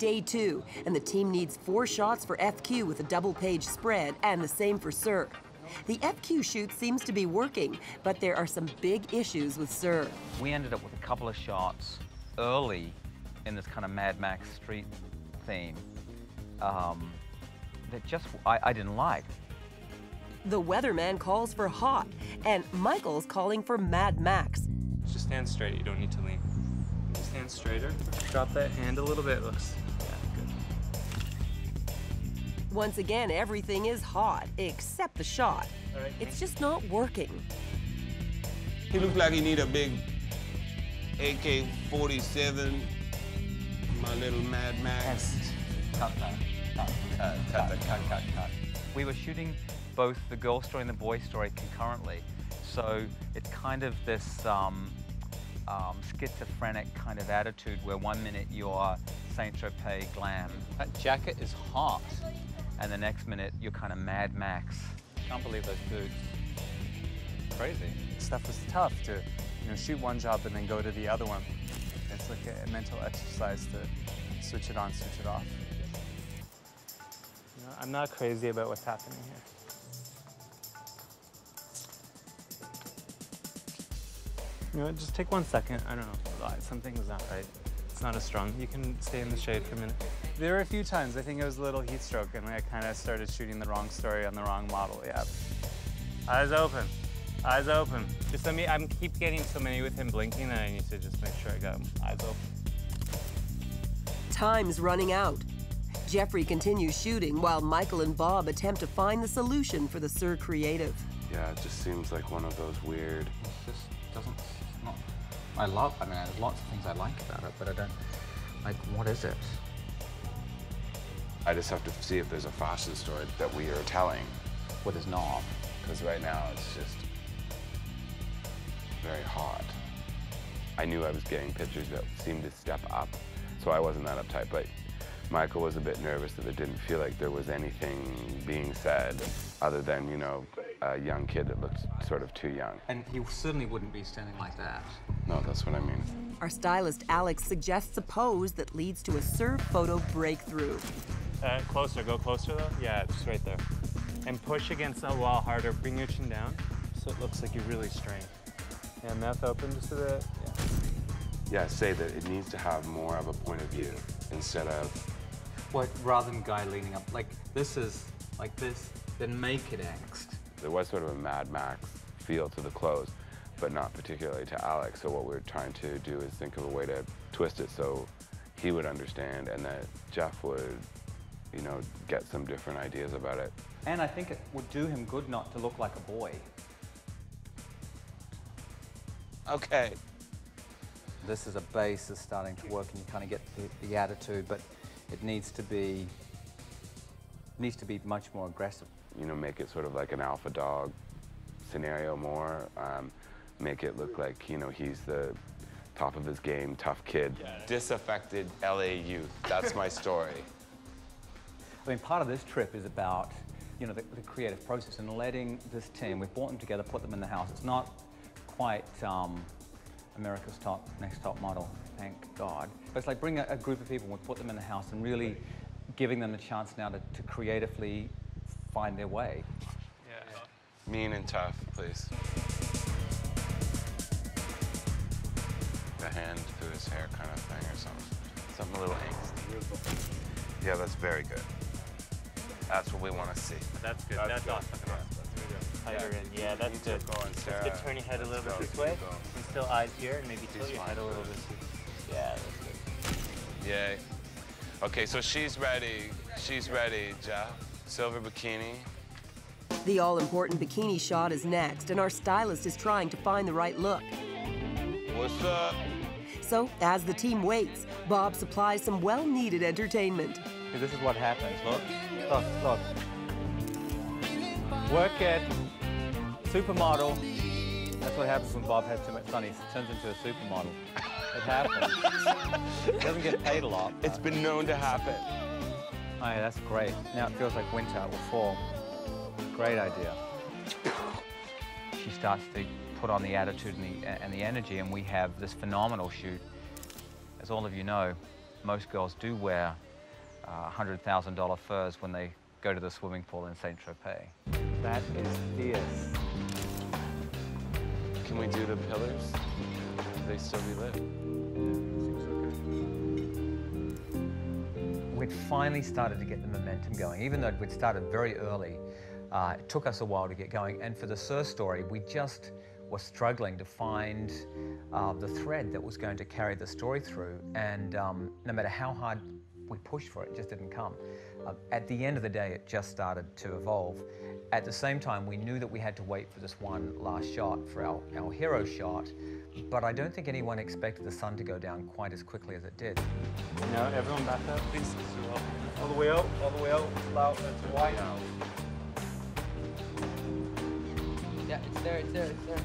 day 2, and the team needs 4 shots for FQ with a double-page spread, and the same for Sir. The FQ shoot seems to be working, but there are some big issues with Sir. We ended up with a couple of shots early in this kind of Mad Max street theme that just I didn't like. The weatherman calls for hot, and Michael's calling for Mad Max. Just stand straight, you don't need to lean. Just stand straighter. Drop that hand a little bit, it looks, yeah, good. Once again, everything is hot, except the shot. All right, it's just not working. He looks like he need a big AK-47, my little Mad Max. Cut that. Cut. We were shooting both the girl story and the boy story concurrently. So it's kind of this schizophrenic kind of attitude where 1 minute you're Saint-Tropez glam. That jacket is hot. And the next minute you're kind of Mad Max. Can't believe those boots. Crazy. Stuff was tough to, shoot one job and then go to the other one. It's like a mental exercise to switch it on, switch it off. I'm not crazy about what's happening here. Just take 1 second. I don't know. Something's not right. It's not as strong. You can stay in the shade for a minute. There were a few times, I think it was a little heat stroke, and I kind of started shooting the wrong story on the wrong model, yeah. Eyes open. Eyes open. Just let me, I keep getting so many with him blinking that I need to just make sure I got him. Eyes open. Time's running out. Jeffrey continues shooting while Michael and Bob attempt to find the solution for the Sir creative. Yeah, it just seems like one of those weird... It just doesn't, I mean, there's lots of things I like about it, but I don't, like, what is it? I just have to see if there's a fashion story that we are telling. Well, there's not. Because right now it's just very hot. I knew I was getting pictures that seemed to step up, so I wasn't that uptight, but Michael was a bit nervous that it didn't feel like there was anything being said other than, a young kid that looked sort of too young. And he certainly wouldn't be standing like that. No, that's what I mean. Our stylist, Alex, suggests a pose that leads to a Sir photo breakthrough. Closer, go closer though. Yeah, just right there. And push against the wall harder. Bring your chin down so it looks like you're really strained. Yeah, mouth open just a bit. Yeah, say that it needs to have more of a point of view instead of... What, rather than guy leaning up, like this is like this, then make it angst. There was sort of a Mad Max feel to the clothes, but not particularly to Alex. So what we're trying to do is think of a way to twist it so he would understand and that Jeff would, get some different ideas about it. And I think it would do him good not to look like a boy. Okay. This is a base is starting to work and you kind of get the attitude, but it needs to be much more aggressive. Make it sort of like an alpha dog scenario more. Make it look like, he's the top of his game, tough kid. Disaffected LA youth. That's my story. I mean, part of this trip is about, the creative process and letting this team, we've brought them together, put them in the house. It's not quite America's Next Top Model, thank God. But it's like bring a group of people and we put them in the house and really giving them a chance now to creatively find their way. Yeah. Mean and tough, please. The hand through his hair kind of thing or something. Something a little angsty. Yeah, that's very good. That's what we want to see. That's good. That's awesome. Tighter in. Yeah, that's good. It's good. Turn your head a little bit this way. And still eyes here, and maybe tilt your head a little bit. Yeah, that's good. Yay. Okay, so she's ready. She's ready, Jeff. Silver bikini. The all-important bikini shot is next, and our stylist is trying to find the right look. What's up? So, as the team waits, Bob supplies some well-needed entertainment. This is what happens. Look. Look. Work it. Supermodel. That's what happens when Bob has too much fun. He turns into a supermodel. It happens. He doesn't get paid a lot. It's been known to happen. Oh, yeah, that's great. Now it feels like winter or fall. Great idea. She starts to put on the attitude and the energy, and we have this phenomenal shoot. As all of you know, most girls do wear $100,000 furs when they go to the swimming pool in Saint-Tropez. That is fierce. Can we do the pillars? Will they still be lit? We'd finally started to get the momentum going. Even though we'd started very early, it took us a while to get going. And for the Sir story, we just were struggling to find the thread that was going to carry the story through. And no matter how hard we pushed for it, it just didn't come. At the end of the day, it just started to evolve. At the same time, we knew that we had to wait for this one last shot, for our hero shot, but I don't think anyone expected the sun to go down quite as quickly as it did. No, everyone back up, please. All the way out, all the way out, loud, that's wide out. Yeah, it's there, it's there, it's there.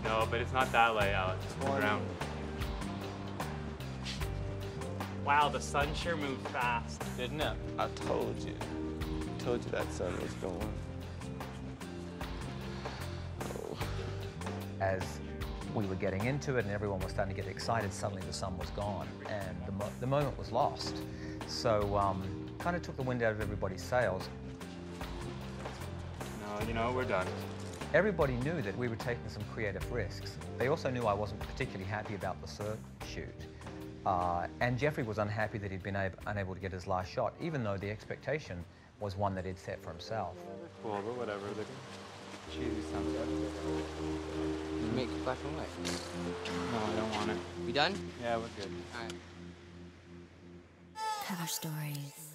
No, but it's not that layout, it's the ground. Wow, the sun sure moved fast, didn't it? I told you. I told you that sun was going. Oh. As we were getting into it and everyone was starting to get excited, suddenly the sun was gone and the moment was lost. So kind of took the wind out of everybody's sails. No, you know, we're done. Everybody knew that we were taking some creative risks. They also knew I wasn't particularly happy about the Sir shoot. And Jeffrey was unhappy that he'd been unable to get his last shot, even though the expectation was one that he'd set for himself. Cool, but whatever. The cheesy sounds good. Make it black and white. No, I don't want it. We done? Yeah, we're good. All right. Cover stories.